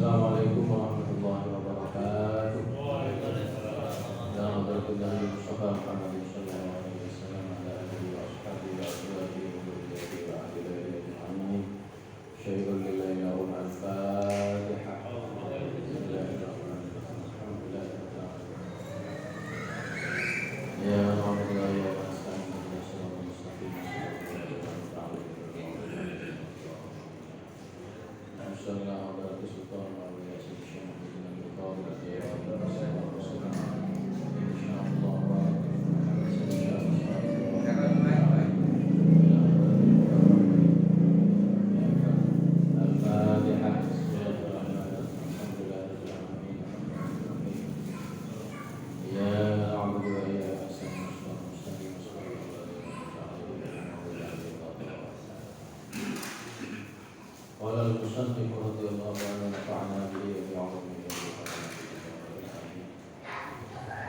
Assalamualaikum warahmatullahi wabarakatuh. Dan berkenan Mustafa Muhammad sallallahu alaihi wasallam ala alihi wa ashabihi wa azwajihi wa dzurriyyatihi wa ahli baitihi ajma'in. Syai'un lillahi wa al-Fatihah. Ya Allah ya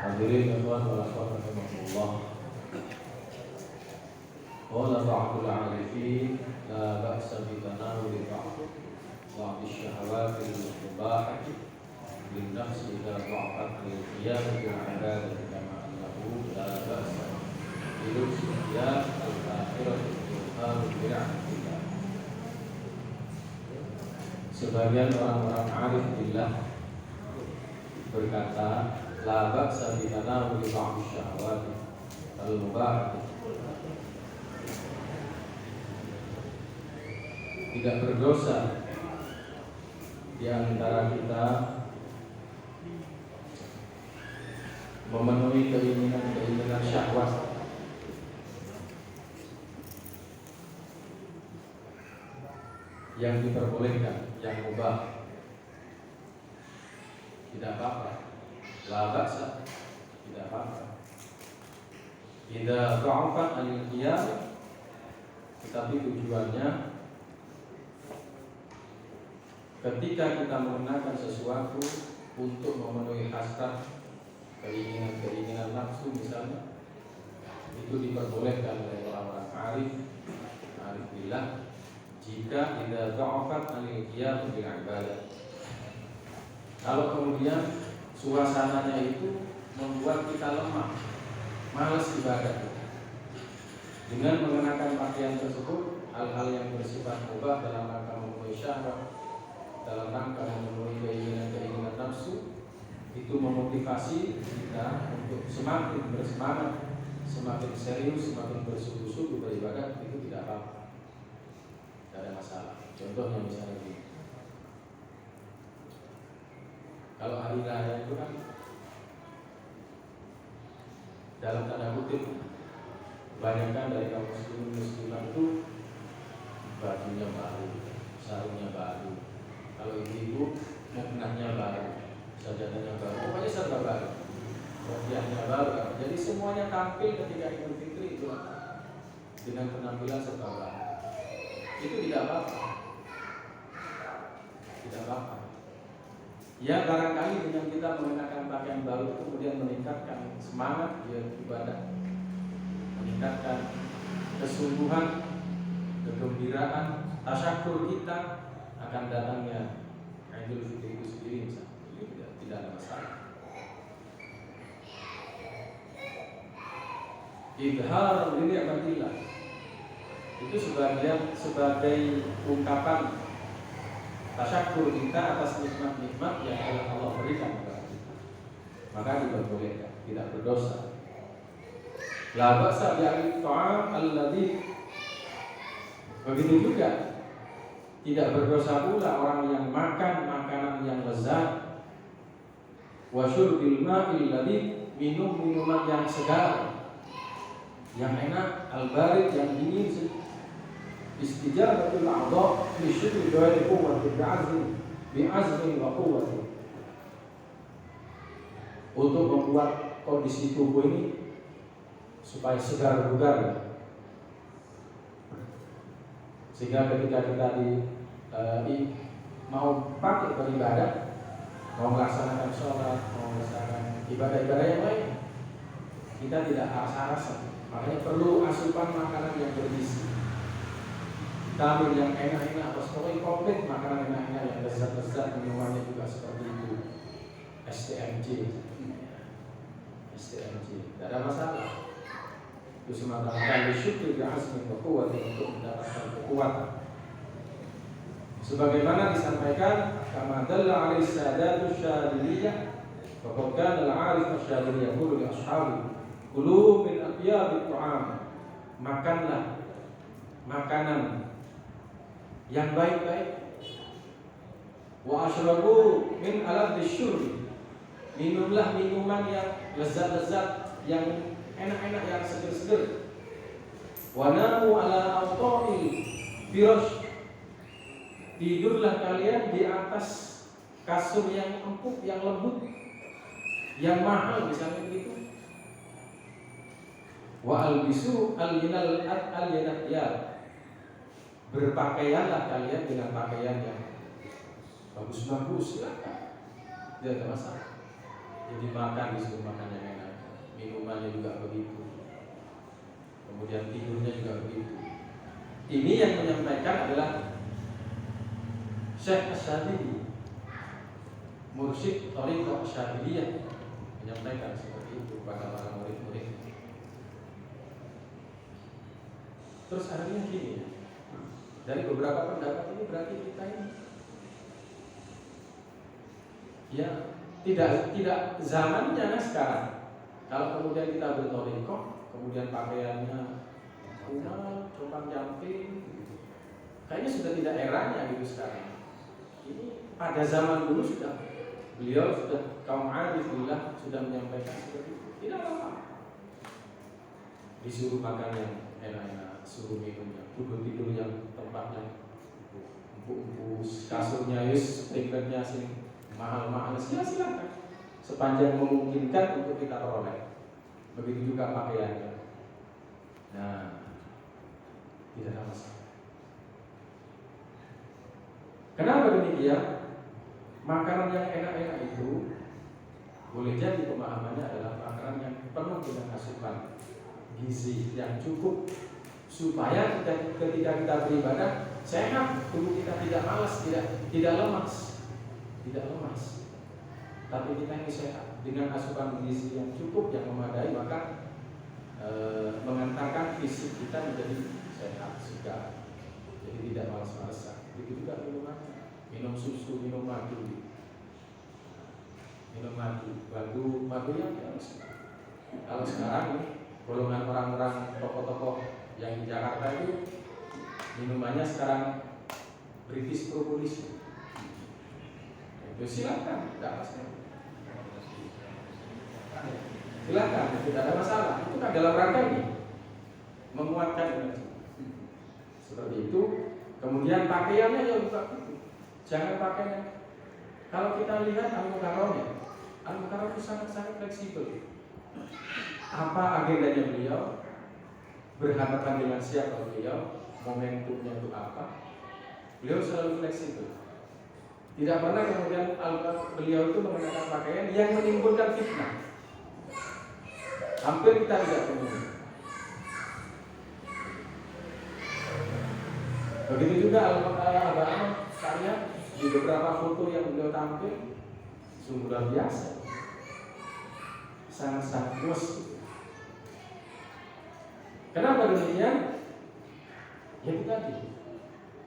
hadirin ikhwan wal akhwat rahimahullah. Qala ba'dul 'arifin la ba'sa bi tanawuli ba'd asy-syahawati al-mubahati bin nafsi idza dha'afat al-qiyam bil 'ibadati kama annahu la ba'sa bi ru'yat al-akhirati bil-'ibadati. Sebagian orang-orang arif billah berkata, la ba'sa bi tanawuli ba'd asy-syahawati al-mubahati. Tidak berdosa di antara kita memenuhi keinginan syahwat yang diperbolehkan, yang mubah. Tidak apa-apa. La ba'sa, tidak apa-apa. Idza dha'afat al-qiyam, tetapi tujuannya ketika kita mengenakan sesuatu untuk memenuhi hasrat keinginan nafsu misalnya, itu diperbolehkan oleh orang-orang arif billah jika idza dha'afat al-qiyam bil ibadah. Kalau kemudian suasananya itu membuat kita lemah, malas ibadah, dengan mengenakan pakaian tersebut, hal-hal yang bersifat mubah dalam rangka memenuhi syahwat, dalam rangka memenuhi keinginan nafsu, itu memotivasi kita untuk semakin bersemangat, semakin serius, semakin bersungguh-sungguh beribadah. Itu tidak apa-apa, tidak ada masalah. Contohnya misalnya begini, kalau hari raya itu kan dalam tanda kutip kebanyakan dari kaum muslimat itu bajunya baru, sarungnya baru. Kalau ibu-ibu muknahnya baru, sajadahnya baru, pokoknya serba baru, kopiahnya baru. Jadi semuanya tampil ketika Idul Fitri itu dengan penampilan serba baru. Itu tidak apa-apa, tidak apa-apa. Ya barangkali dengan kita mengenakan pakaian baru kemudian meningkatkan semangat ya ibadah, meningkatkan kesungguhan, kegembiraan, tasyakur kita akan datangnya Idul Fitri itu sendiri misalnya. Itu tidak ada masalah. Idhar li ni'matillah itu sebagai ungkapan tasyakur kita atas nikmat-nikmat yang Allah berikan kepada kita, maka diperbolehkan, tidak berdosa. La ba'sa bi'al ta'am alladhi. Begitu juga tidak berdosa pula orang yang makan makanan yang lezat, wa syurbil ma'il ladhi, minum minuman yang segar, yang enak, al-barid, yang dingin. Istijabatul a'dha li syurbi ghairi quwwati bi'azmi wa quwwati. Untuk membuat kondisi tubuh ini supaya segar bugar, sehingga ketika kita mau pakai beribadah, mau melaksanakan sholat, mau melaksanakan ibadah-ibadah yang lain, kita tidak rasa-rasa. Makanya perlu asupan makanan yang bergizi, vitamin yang enak-enak, pokoknya komplit makanan enak-enak yang lezat-lezat. lezat minumannya juga seperti itu, STMJ, tidak ada masalah. Itu semata-mata disyukri bi'azmi wa quwwati untuk mendapatkan kekuatan. Sebagaimana disampaikan kama dalla 'alaihi sadatu syadiliyah wa kana al-'arif asyadiliyah yaqulu li ashabi kulu min atyabit ta'am, makanlah makanan yang baik-baik, wa ashrabu min aladhi syurbi, minumlah minuman yang lezat-lezat, yang enak-enak, yang seger-seger, wa namu ala awta'il firash, tidurlah kalian di atas kasur yang empuk, yang lembut, yang mahal misalnya begitu. Wa albisu al-yinal al-yanatiyat, berpakaianlah kalian dengan pakaian yang bagus-bagus, silakan, tidak ada masalah. Jadi makan disuruh makan yang enak, minumannya juga begitu, kemudian tidurnya juga begitu. Ini yang menyampaikan adalah Syekh Asyadili, mursyid Thariqah Asyadiliyah, menyampaikan seperti itu kepada para murid-murid. Terus akhirnya gini, dari beberapa pendapat ini berarti kita ini ya tidak zamannya sekarang. Kalau kemudian kita berthariqah, kemudian pakaiannya kumal, copang jamping, kayaknya sudah tidak eranya gitu sekarang. Ini pada zaman dulu beliau sudah kaum arifillah sudah menyampaikan seperti itu. Tidak apa-apa. Disuruh makan yang enak-enak, suruh minum yang tidur yang tempatnya empuk-empuk, kasurnya sprinternya sini mahal-mahal, silakan. Sepanjang memungkinkan untuk kita peroleh. Begitu juga pakaiannya. Nah, tidak ada masalah. Kenapa demikian? Makanan yang enak-enak itu boleh jadi pemahamannya adalah makanan yang penuh dengan asupan gizi yang cukup, supaya ketika kita beribadah sehat, tubuh kita tidak malas, tidak lemas, tapi kita ini sehat dengan asupan gizi yang cukup, yang memadai, maka mengantarkan fisik kita menjadi sehat, segar, jadi tidak malas-malasan. Begitu juga minumannya, minum susu, minum madu, madu yang biasa. Kalau sekarang ini golongan orang-orang tokoh-tokoh yang di Jakarta itu minumannya sekarang British propolis. Itu silakan, tidak masalah. Silakan, tidak ada masalah. Itu kan dalam rangka ini menguatkan energi. Seperti itu. Kemudian pakaiannya ya juga gitu. Jangan pakainya. Kalau kita lihat Al-Mukarram itu sangat-sangat fleksibel. Apa agendanya beliau? Berhadapan dengan siapa beliau? Momentumnya itu apa? Beliau selalu fleksibel. Tidak pernah kemudian beliau itu mengenakan pakaian yang menimbulkan fitnah. Hampir kita tidak temui. Begitu juga Al-Mukarram karya di beberapa foto yang beliau tampil sungguh luar biasa, sangat-sangat luas. Kenapa demikian? Ya itu tadi,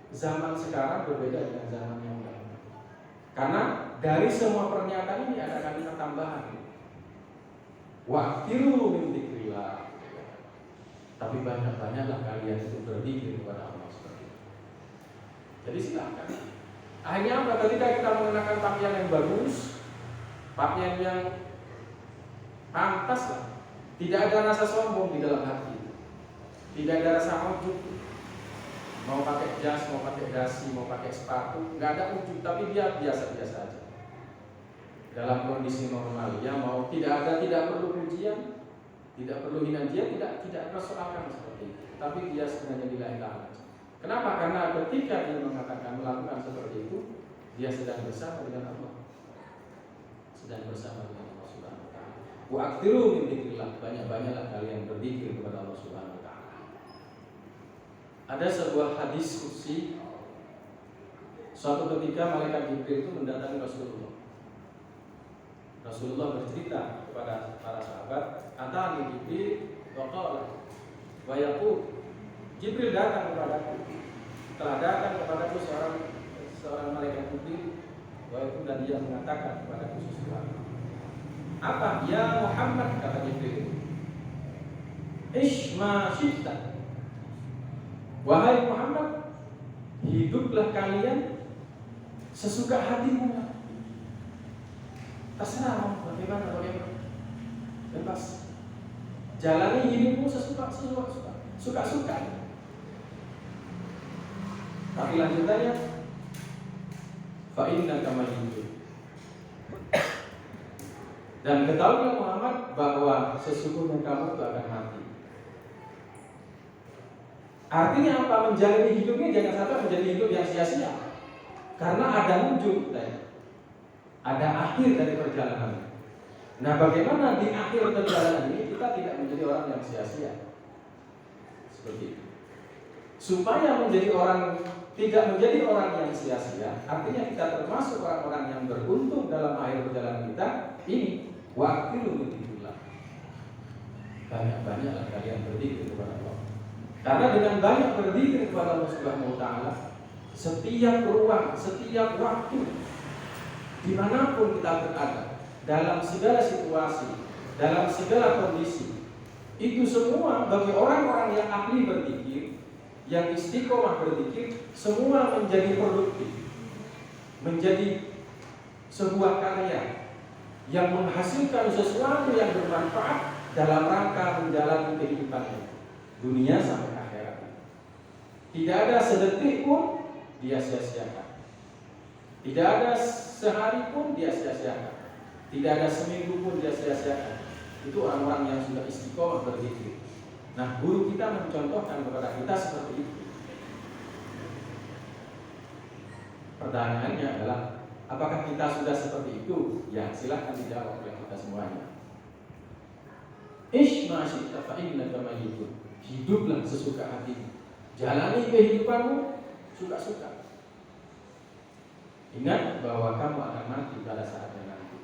zaman sekarang berbeda dengan zaman yang lalu. Karena dari semua pernyataan ini ada kalimat tambahan. Wa'tiru min dzikrillah. Tapi banyak-banyaklah kalian itu berzikir kepada Allah seperti itu. Jadi silakan. Akhirnya apa? Ketika kita mengenakan pakaian yang bagus, pakaian yang pantas lah, tidak ada rasa sombong di dalam hati, tidak ada rasa ujub. Mau pakai jas, mau pakai dasi, mau pakai sepatu, nggak ada ujub, tapi dia biasa-biasa aja. Dalam kondisi normal, ya mau tidak perlu pujian, tidak perlu hina, dia tidak persoalkan seperti itu. Tapi dia sebenarnya lillahi ta'ala. Kenapa? Karena ketika dia melakukan seperti itu, dia sedang bersama dengan Allah, sedang bersama dengan Allah Subhanahu Wa Taala. Wa'aktiru min dzikrillah, banyak-banyaklah kalian berzikir kepada Allah Subhanahu Wa Taala. Ada sebuah hadis qudsi Suatu ketika malaikat Jibril itu mendatangi Rasulullah. Rasulullah bercerita kepada para sahabat, "Atani Jibril wa qala wa yaqul." Jibril datang kepadaku. Telah datang kepadaku seorang malaikat Jibril, dan dia mengatakan kepadaku sesuatu. Apa? Ya Muhammad, kata Jibril, ish ma syi'ta. Wahai Muhammad, hiduplah kalian sesuka hatimu. Terserah mau bagaimana. Bebas. Jalani hidupmu suka. Tapi lanjutannya, fa innaka mayyitun. Dan ketahuilah Muhammad bahwa sesungguhnya kamu itu akan mati. Artinya apa? Menjalani hidupnya jangan sampai menjadi hidup yang sia-sia. Karena ada ujung, ada akhir dari perjalanan. Nah, bagaimana di akhir perjalanan ini kita tidak menjadi orang yang sia-sia? Seperti itu. Supaya tidak menjadi orang yang sia-sia, artinya kita termasuk orang-orang yang beruntung dalam akhir perjalanan kita ini. Waktu berzikirlah, banyak-banyaklah kalian berzikir kepada Allah. Karena dengan banyak berzikir kepada Allah Subhanahu Wa Taala, setiap ruang, setiap waktu, dimanapun kita berada, dalam segala situasi, dalam segala kondisi, itu semua bagi orang-orang yang ahli berzikir, yang istiqomah berzikir, semua menjadi produktif, menjadi sebuah karya yang menghasilkan sesuatu yang bermanfaat dalam rangka menjalani kehidupannya, dunia sampai akhirat. Tidak ada sedetik pun dia sia-siakan. Tidak ada sehari pun dia sia-siakan. Tidak ada seminggu pun dia sia-siakan. Itu orang-orang yang sudah istiqomah berzikir. Nah, guru kita mencontohkan kepada kita seperti itu. Pertanyaannya adalah, apakah kita sudah seperti itu? Ya, silakan dijawab oleh kita semuanya. Ish ma syi'ta fa innaka mayyitun. Hiduplah sesuka hatimu. Jalani kehidupanmu suka-suka. Ingat bahwa kamu akan mati pada saatnya nanti.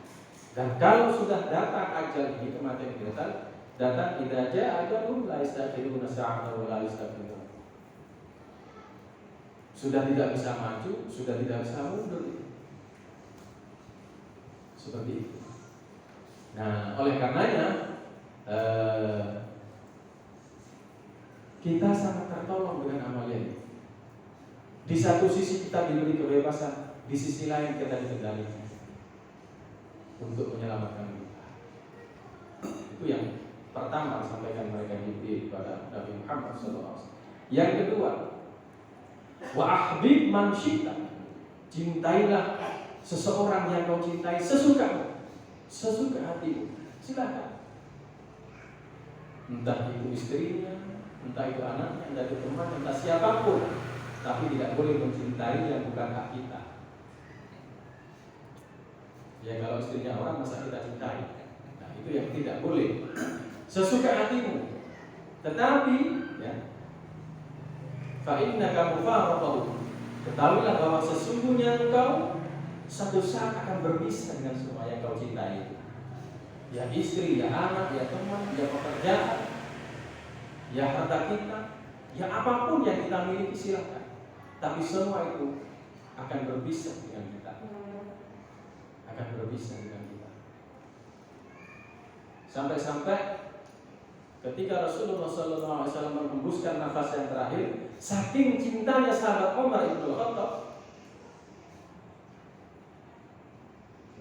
Dan kalau sudah datang ajal ini, kematian kita datang, idza jaa ajalun la yastakhiruna sa'atan wa la yastaqdimun. Sudah tidak bisa maju, sudah tidak bisa mundur. Seperti itu. Nah, oleh karenanya kita sangat tertolong dengan amalia ini. Di satu sisi kita diberi kebebasan, di sisi lain kita dikendalikan untuk menyelamatkan kita. Itu yang pertama disampaikan mereka kepada Nabi Muhammad SAW. Yang kedua, wa ahbib man syi'ta. Cintailah seseorang yang kau cintai sesuka hatimu. Silakan. Entah itu istrinya, entah itu anaknya, entah itu teman, entah siapapun. Tapi tidak boleh mencintai yang bukan hak kita. Ya, kalau istrinya orang masa kita cintai? Nah, itu yang tidak boleh. Sesuka hatimu. Tetapi ya, fa innaka mufaraqahu. Ketahuilah bahwa sesungguhnya engkau satu saat akan berpisah dengan semua yang kau cintai itu. Ya istri, ya anak, ya teman, ya pekerjaan, ya harta kita, ya apapun yang kita miliki silakan. Tapi semua itu akan berpisah dengan kita. Akan berpisah dengan kita. Sampai-sampai ketika Rasulullah SAW menghembuskan nafas yang terakhir, saking cintanya sahabat Umar ibn Khattab,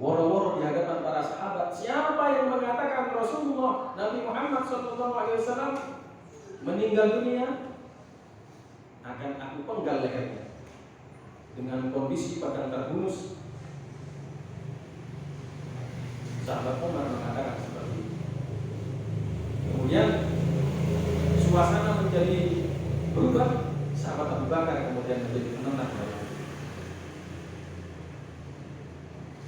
woro-woro di hadapan para sahabat, siapa yang mengatakan Rasulullah Nabi Muhammad SAW meninggal dunia, akan aku penggal lehernya dengan kondisi badan terhunus. Sahabat Umar mengatakan seperti itu. Kemudian suasana menjadi berubah. Sahabat Abu Bakar kemudian menjadi menenang.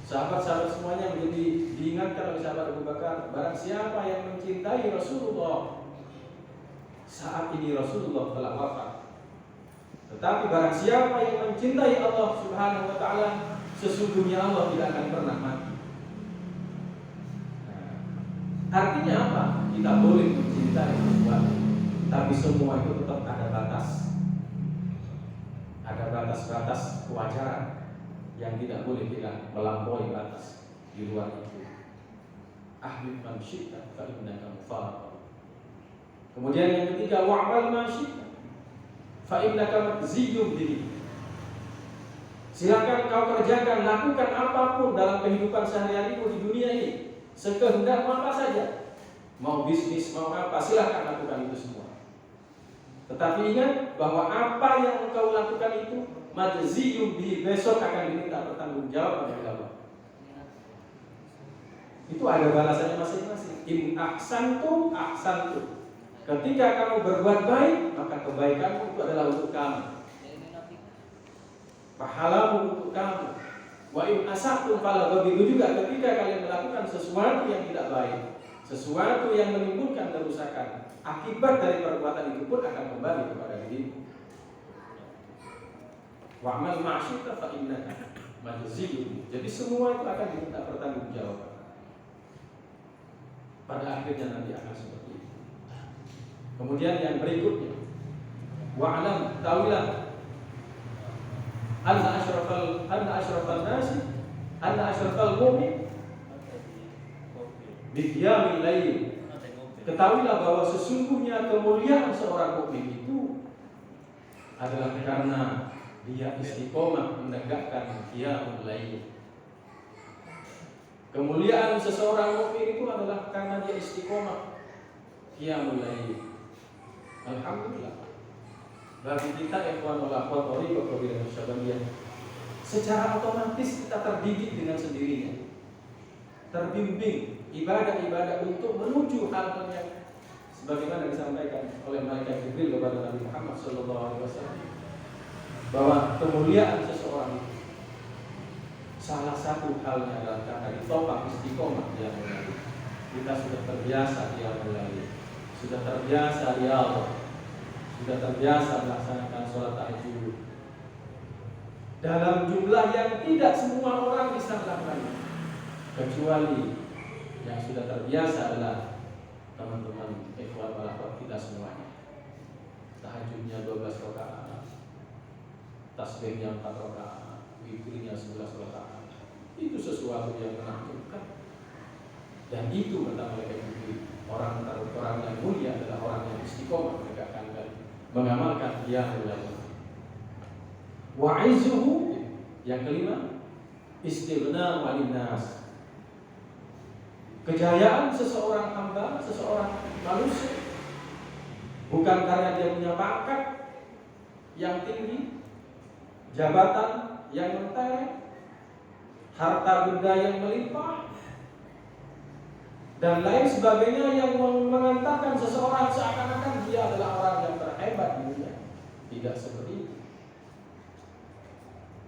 Sahabat-sahabat semuanya menjadi diingatkan oleh sahabat Abu Bakar, barang siapa yang mencintai Rasulullah, saat ini Rasulullah telah wafat, Tetapi barang siapa yang mencintai Allah Subhanahu wa taala, sesungguhnya Allah tidak akan pernah mati. Nah, artinya apa? Kita boleh mencintai sesuatu, tapi semua itu tetap ada batas. Ada batas-batas kewajaran yang tidak boleh kita melampaui batas di luar itu. Ahmid man syi'ta fa innaka mufar. Kemudian yang ketiga, wa'mal ma syi'ta fa innaka madziyyun bihi. Silakan kau kerjakan, lakukan apapun dalam kehidupan sehari-harimu di dunia ini, sekehendakmu apa saja. Mau bisnis, mau apa, silakan lakukan itu semua. Tetapi ingat bahwa apa yang kau lakukan itu majziyun bihi, besok akan diminta pertanggungjawaban oleh Allah. Itu ada balasannya masing-masing. In ahsantum ahsantum. Ketika kamu berbuat baik, maka kebaikanmu itu adalah untuk kamu. Pahalamu untuk kamu. Wa in asa'tum fala, begitu juga ketika kalian melakukan sesuatu yang tidak baik, sesuatu yang menimbulkan kerusakan, akibat dari perbuatan itu pun akan kembali kepada dirimu. Wa'mal ma'asyita fa innaka majziyun. Jadi semua itu akan diminta pertanggungjawaban. Pada akhirnya nanti akan seperti itu. Kemudian yang berikutnya, wa'lam, tawilah anna asyrafal nasi, anna asyrafal mu'min biqiyamil lail. Ketahuilah bahwa sesungguhnya kemuliaan seorang mukmin itu adalah karena dia istiqomah menegakkan qiyamul lail. Kemuliaan seseorang mukmin itu adalah karena dia istiqomah qiyamul lail. Alhamdulillah. Bagi kita ikhwan wal akhwat thariqah qabilah Syababiyah, secara otomatis kita terdidik dengan sendirinya, terbimbing ibadah-ibadah untuk menuju hal-hal yang sebagaimana disampaikan oleh malaikat Jibril kepada Nabi Muhammad SAW, bahwa kemuliaan seseorang itu salah satu halnya adalah karena ditopang istiqomah dia mulai. Kita sudah terbiasa dia mulai, sudah terbiasa dia Allah, sudah terbiasa melaksanakan sholat tahajud dalam jumlah yang tidak semua orang bisa melakukannya, kecuali yang sudah terbiasa adalah teman-teman ikhwan wal akhwat kita semuanya. Tahajudnya 12 rakaat, tasbihnya 4 rakaat, witirnya 11 rakaat. Itu sesuatu yang menakjubkan. Dan itu kata malaikat Jibril, orang yang mulia adalah orang yang istiqomah menegakkan dan mengamalkan qiyamul lail. Wa izzuhu, yang kelima, istighna 'anil nas. Kejayaan seseorang hamba, seseorang manusia, bukan karena dia punya pangkat yang tinggi, jabatan yang mentereng, harta benda yang melimpah, dan lain sebagainya yang mengantarkan seseorang seakan-akan dia adalah orang yang terhebat di dunia. Tidak seperti itu.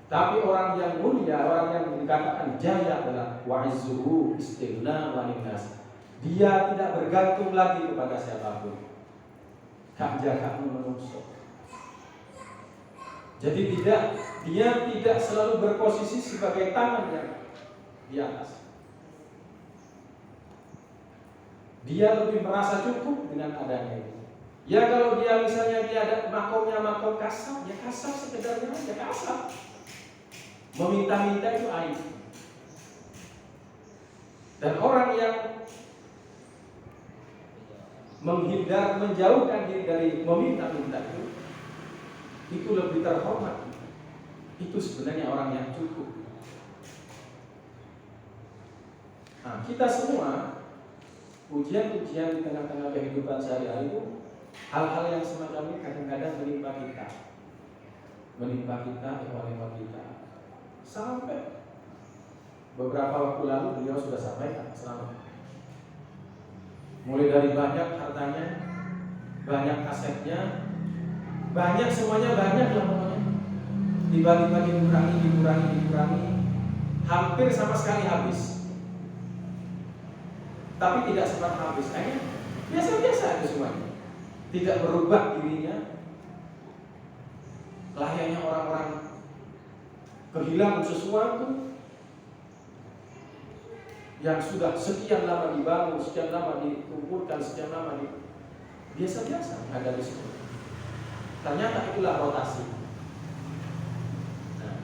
Tapi orang yang mulia, orang yang dikatakan jaya adalah wa'izzuhu istighna 'anil nas. Dia tidak bergantung lagi kepada siapapun. Hak jagamu menungso. Jadi dia tidak selalu berposisi sebagai tangan yang di atas. Dia lebih merasa cukup dengan adanya itu. Ya kalau dia misalnya dia ada makomnya makom kasar, ya kasar sekedarnya aja kasar. Meminta-minta itu aib. Dan orang yang menjauhkan diri dari meminta-minta itu lebih terhormat. Itu sebenarnya orang yang cukup. Nah, kita semua ujian-ujian di tengah-tengah kehidupan sehari-hari itu, hal-hal yang semacam ini kadang-kadang menimpa kita, ikhwan-ikhwan kita. Sampai beberapa waktu lalu beliau sudah sampaikan selamat. Mulai dari banyak hartanya, banyak asetnya, banyak semuanya banyak lah pokoknya. Tiba-tiba dikurangi, hampir sama sekali habis. Tapi tidak sempat habis, kayaknya biasa-biasa itu semuanya. Tidak berubah dirinya, layaknya orang-orang kehilangan sesuatu yang sudah sekian lama dibangun, sekian lama dikumpulkan, sekian lama biasa-biasa ada di situ. Ternyata itulah rotasi. Nah,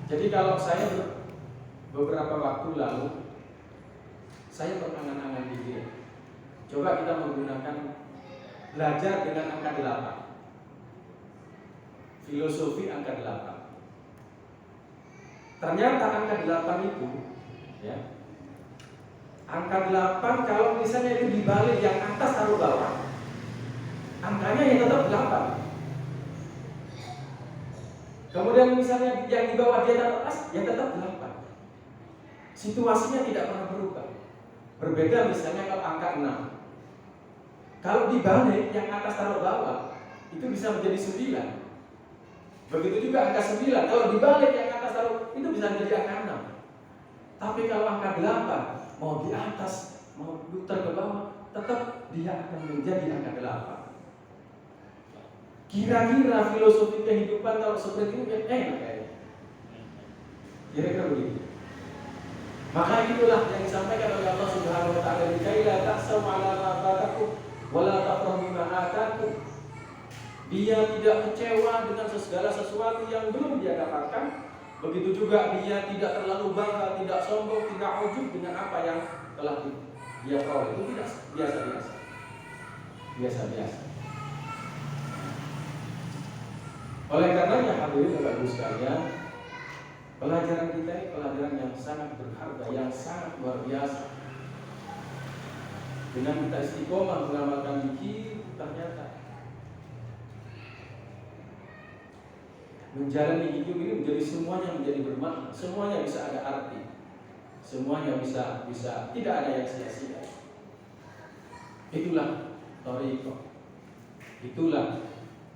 jadi kalau saya beberapa waktu lalu saya berangan-angan diri, coba kita menggunakan belajar dengan angka 8, filosofi angka 8. Ternyata angka 8 itu, ya, angka 8 kalau misalnya itu dibalik yang atas taruh bawah, angkanya yang tetap 8. Kemudian misalnya yang di bawah dia taruh atas, ya tetap 8. Situasinya tidak pernah berubah. Berbeda misalnya kalau angka 6. Kalau dibalik yang atas taruh bawah, itu bisa menjadi 9. Begitu juga angka 9. Kalau dibalik yang atas taruh, itu bisa menjadi angka 6. Tapi kalau angka 8, mau di atas, mau putar ke bawah, tetap dia akan menjadi angka 8. Kira-kira filosofi kehidupan kalau seperti itu enak kayaknya. Kira-kira begitu. Maka itulah yang disampaikan oleh Allah Subhanahu wa taala, "Kaila ta'saw 'ala ma fatakum wa la tafrahu bima atakum." Dia tidak kecewa dengan segala sesuatu yang belum dia dapatkan. Begitu juga dia tidak terlalu bangga, tidak sombong, tidak ujub dengan apa yang telah dia peroleh. Itu tidak biasa-biasa. Biasa-biasa. Oleh karenanya hadirin Bapak Ibu sekalian, pelajaran kita ini pelajaran yang sangat berharga, yang sangat luar biasa. Dengan kita istiqomah mengamalkan zikir, ternyata menjalani hidup ini menjadi semuanya menjadi bermakna, semuanya bisa ada arti, semuanya bisa tidak ada yang sia-sia. Itulah thariqah, itulah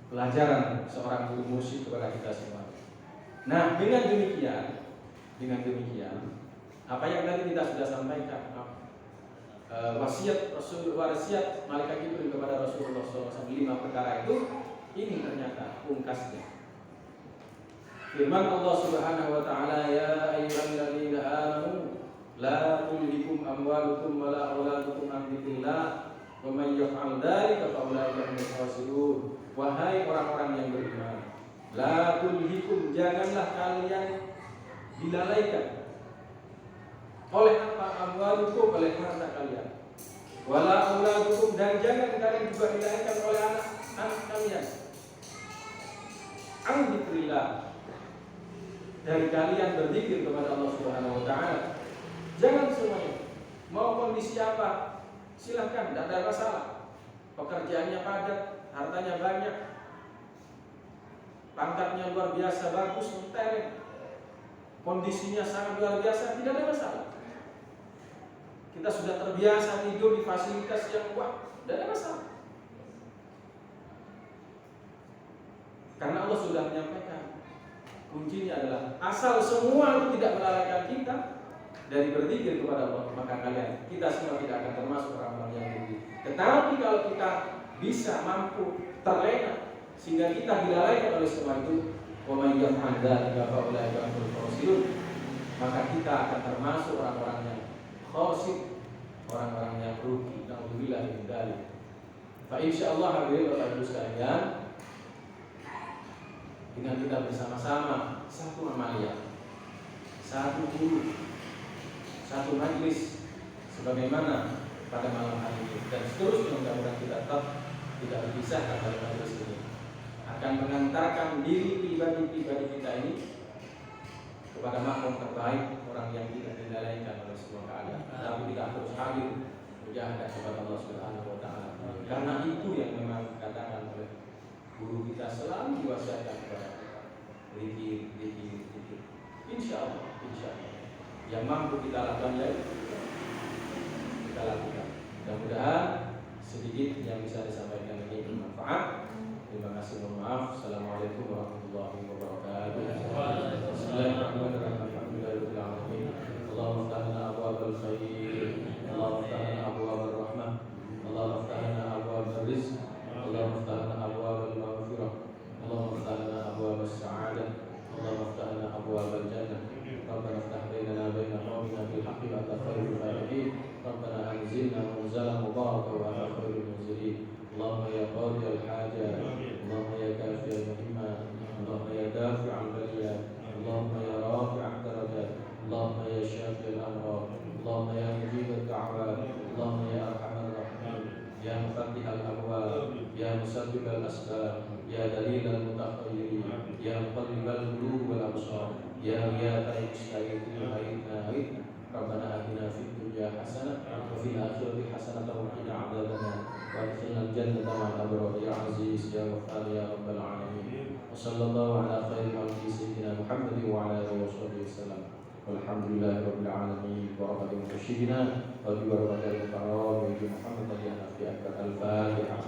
pelajaran seorang guru musik kepada kita semua. Nah, dengan demikian, apa yang tadi kita sudah sampaikan, wasiat malaikat Jibril kepada Rasulullah SAW 5 perkara itu, ini ternyata pungkasnya. Firman Allah Subhanahu wa taala, "Ya ayyuhalladzina amanu la tulhikum amwalukum wa la auladukum an dzikrillah wa may yaf'al dzalika fa ulaika humul khasirun." Wahai orang-orang yang beriman, la tulhikum, janganlah kalian dilalaikan oleh apa? Amwalukum, oleh harta kalian. Wala auladukum, dan jangan kalian juga dilalaikan oleh anak kalian. An dzikrillah, dari kalian berzikir kepada Allah Subhanahu wa taala. Jangan semuanya. Mau kondisi apa? Silahkan, tidak ada masalah. Pekerjaannya padat, hartanya banyak, pangkatnya luar biasa bagus, mentereng, kondisinya sangat luar biasa, tidak ada masalah. Kita sudah terbiasa tidur di fasilitas yang kuat, tidak ada masalah. Karena Allah sudah menyampaikan, kuncinya adalah asal semua itu tidak melalaikan kita dari berzikir kepada Allah, maka kita semua tidak akan termasuk orang-orang yang rugi. Tetapi kalau kita bisa mampu terlena sehingga kita dilalaikan oleh semua itu, wa may yaf'al dzalika fa ulaika humul khasirun, maka kita akan termasuk orang-orang yang khasir, orang-orang yang rugi. Alhamdulillah min dzalik. Fa insyaallah hadirin Bapak Ibu sekalian, dengan kita bersama-sama satu amalia, satu guru, satu majlis sebagaimana pada malam hari ini, dan seterusnya mudah-mudahan kita tetap tidak dipisahkan dari majelis ini, akan mengantarkan diri pribadi-pribadi kita ini kepada makhluk terbaik, orang yang tidak dilalaikan oleh semua keadaan. Tapi kita harus hadir mujahadah kepada Allah Subhanahu wa taala. Karena itu yang memang dikatakan oleh guru kita, selalu diwasiatkan kepada zikir. Insyaallah yang mampu kita lakukan ya kita lakukan. Mudah-mudahan sedikit yang bisa disampaikan ini bermanfaat. Terima kasih, mohon maaf. Assalamualaikum warahmatullahi wabarakatuh. Bismillahirrahmanirrahim. Alhamdulillahirabbil alamin. Allahumma iftah lana abwaabal khair, Allahumma iftah lana abwaabal rahmah, Allahumma iftah lana abwaabal rizq, Allahumma iftah lana abwaabal maghfirah, Allahumma iftah lana abwaabal وزدنا منزلا مباركا وعلى خير المنزلين. اللهم يا قاضي الحاجة، اللهم يا كافي المهمات، اللهم يا دافع البليات، اللهم يا رافع الدرجات، اللهم يا شافي الأمراض، اللهم يا مجيب الدعوات، اللهم يا أرحم الراحمين، يا مفتح الأبواب، يا مسبب الأسباب، يا دليل المتخيرين، يا مقلب القلوب والأبصار، يا غياث المستغيثين أغثنا أغثنا. ربنا آتنا في الدنيا حسنة وفي الآخرة حسنة وقنا عذاب النار وادخلنا الجنة مع الأبرار يا عزيز يا غفار يا رب العالمين. وصلى الله على خير خلق سيدنا محمد وعلى آله وصحبه وسلم. والحمد لله رب العالمين. بركة مرشدنا وبركة الكرام محمد الفاتحة.